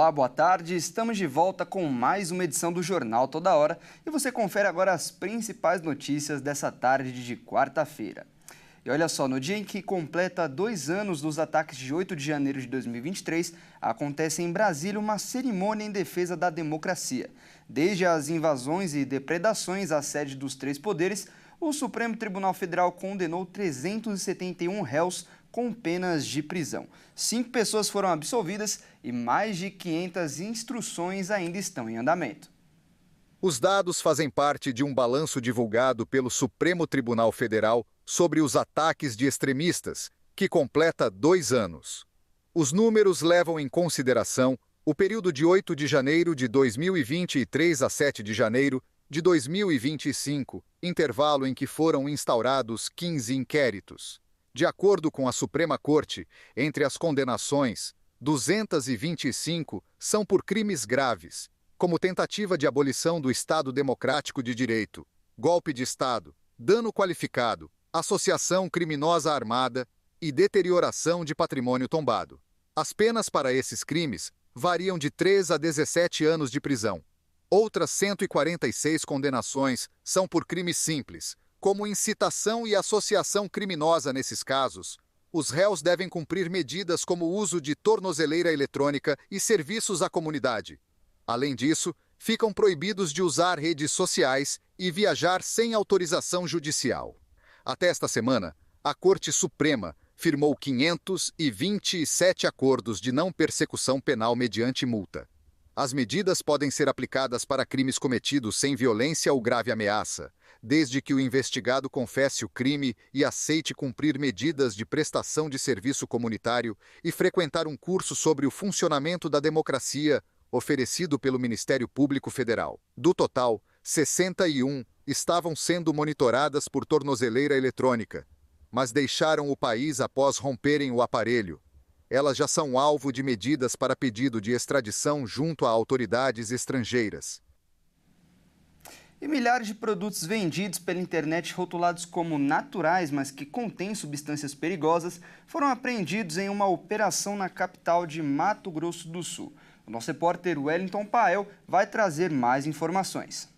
Olá, boa tarde. Estamos de volta com mais uma edição do Jornal Toda Hora e você confere agora as principais notícias dessa tarde de quarta-feira. E olha só, no dia em que completa 2 anos dos ataques de 8 de janeiro de 2023, acontece em Brasília uma cerimônia em defesa da democracia. Desde as invasões e depredações à sede dos 3 poderes, o Supremo Tribunal Federal condenou 371 réus com penas de prisão. 5 pessoas foram absolvidas e mais de 500 instruções ainda estão em andamento. Os dados fazem parte de um balanço divulgado pelo Supremo Tribunal Federal sobre os ataques de extremistas, que completa 2 anos. Os números levam em consideração o período de 8 de janeiro de 2023 a 7 de janeiro de 2025, intervalo em que foram instaurados 15 inquéritos. De acordo com a Suprema Corte, entre as condenações, 225 são por crimes graves, como tentativa de abolição do Estado Democrático de Direito, golpe de Estado, dano qualificado, associação criminosa armada e deterioração de patrimônio tombado. As penas para esses crimes variam de 3 a 17 anos de prisão. Outras 146 condenações são por crimes simples, como incitação e associação criminosa. Nesses casos, os réus devem cumprir medidas como o uso de tornozeleira eletrônica e serviços à comunidade. Além disso, ficam proibidos de usar redes sociais e viajar sem autorização judicial. Até esta semana, a Corte Suprema firmou 527 acordos de não persecução penal mediante multa. As medidas podem ser aplicadas para crimes cometidos sem violência ou grave ameaça, desde que o investigado confesse o crime e aceite cumprir medidas de prestação de serviço comunitário e frequentar um curso sobre o funcionamento da democracia oferecido pelo Ministério Público Federal. Do total, 61 estavam sendo monitoradas por tornozeleira eletrônica, mas deixaram o país após romperem o aparelho. Elas já são alvo de medidas para pedido de extradição junto a autoridades estrangeiras. E milhares de produtos vendidos pela internet rotulados como naturais, mas que contêm substâncias perigosas, foram apreendidos em uma operação na capital de Mato Grosso do Sul. O nosso repórter Wellington Pael vai trazer mais informações.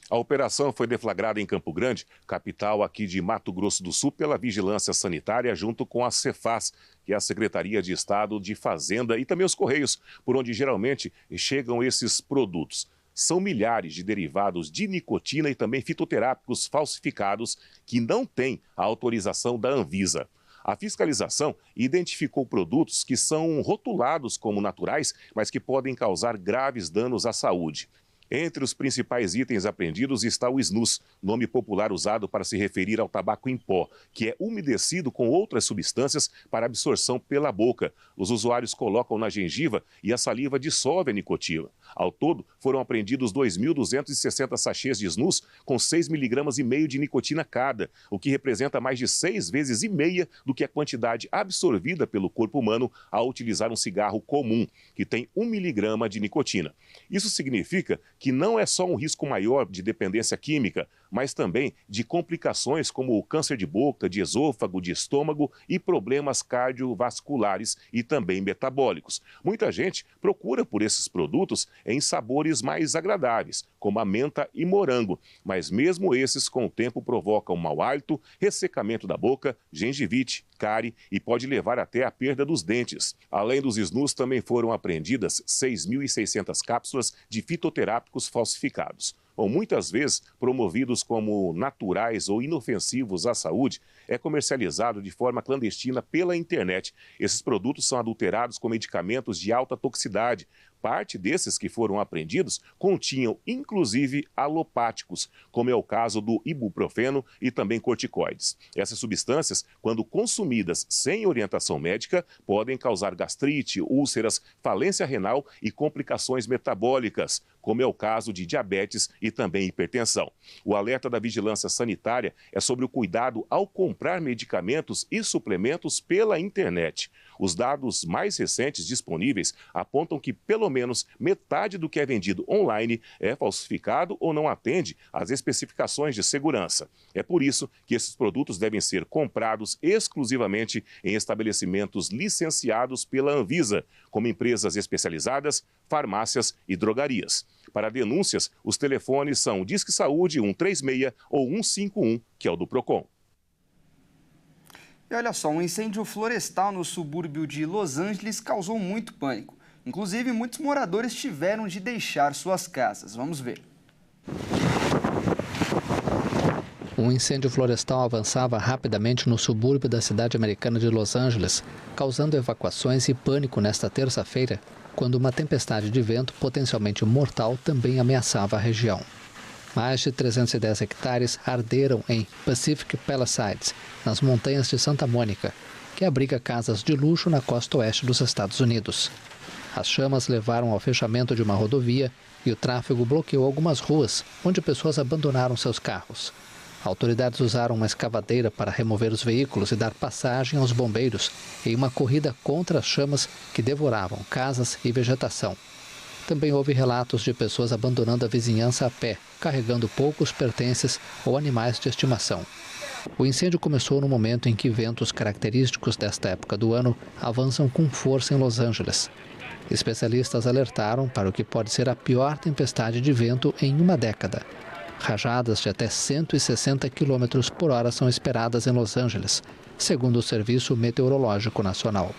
A operação foi deflagrada em Campo Grande, capital aqui de Mato Grosso do Sul, pela Vigilância Sanitária, junto com a Cefaz, que é a Secretaria de Estado de Fazenda, e também os Correios, por onde geralmente chegam esses produtos. São milhares de derivados de nicotina e também fitoterápicos falsificados que não têm a autorização da Anvisa. A fiscalização identificou produtos que são rotulados como naturais, mas que podem causar graves danos à saúde. Entre os principais itens apreendidos está o snus, nome popular usado para se referir ao tabaco em pó, que é umedecido com outras substâncias para absorção pela boca. Os usuários colocam na gengiva e a saliva dissolve a nicotina. Ao todo, foram apreendidos 2.260 sachês de snus com 6,5 mg de nicotina cada, o que representa mais de 6,5 vezes do que a quantidade absorvida pelo corpo humano ao utilizar um cigarro comum, que tem 1 mg de nicotina. Isso significa que não é só um risco maior de dependência química, mas também de complicações como o câncer de boca, de esôfago, de estômago e problemas cardiovasculares e também metabólicos. Muita gente procura por esses produtos em sabores mais agradáveis, como a menta e morango, mas mesmo esses com o tempo provocam mau hálito, ressecamento da boca, gengivite, cárie e pode levar até a perda dos dentes. Além dos snus, também foram apreendidas 6.600 cápsulas de fitoterápicos falsificados. Bom, muitas vezes promovidos como naturais ou inofensivos à saúde, é comercializado de forma clandestina pela internet. Esses produtos são adulterados com medicamentos de alta toxicidade. Parte desses que foram apreendidos continham, inclusive, alopáticos, como é o caso do ibuprofeno e também corticoides. Essas substâncias, quando consumidas sem orientação médica, podem causar gastrite, úlceras, falência renal e complicações metabólicas, como é o caso de diabetes e também hipertensão. O alerta da Vigilância Sanitária é sobre o cuidado ao comprar medicamentos e suplementos pela internet. Os dados mais recentes disponíveis apontam que pelo menos metade do que é vendido online é falsificado ou não atende às especificações de segurança. É por isso que esses produtos devem ser comprados exclusivamente em estabelecimentos licenciados pela Anvisa, como empresas especializadas, farmácias e drogarias. Para denúncias, os telefones são o Disque Saúde 136 ou 151, que é o do Procon. E olha só, um incêndio florestal no subúrbio de Los Angeles causou muito pânico. Inclusive, muitos moradores tiveram de deixar suas casas. Vamos ver. Um incêndio florestal avançava rapidamente no subúrbio da cidade americana de Los Angeles, causando evacuações e pânico nesta terça-feira, quando uma tempestade de vento potencialmente mortal também ameaçava a região. Mais de 310 hectares arderam em Pacific Palisades, nas montanhas de Santa Mônica, que abriga casas de luxo na costa oeste dos Estados Unidos. As chamas levaram ao fechamento de uma rodovia e o tráfego bloqueou algumas ruas, onde pessoas abandonaram seus carros. Autoridades usaram uma escavadeira para remover os veículos e dar passagem aos bombeiros em uma corrida contra as chamas que devoravam casas e vegetação. Também houve relatos de pessoas abandonando a vizinhança a pé, carregando poucos pertences ou animais de estimação. O incêndio começou no momento em que ventos característicos desta época do ano avançam com força em Los Angeles. Especialistas alertaram para o que pode ser a pior tempestade de vento em uma década. Rajadas de até 160 km por hora são esperadas em Los Angeles, segundo o Serviço Meteorológico Nacional.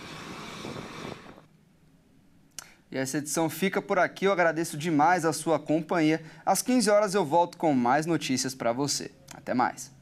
E essa edição fica por aqui. Eu agradeço demais a sua companhia. Às 15 horas eu volto com mais notícias para você. Até mais.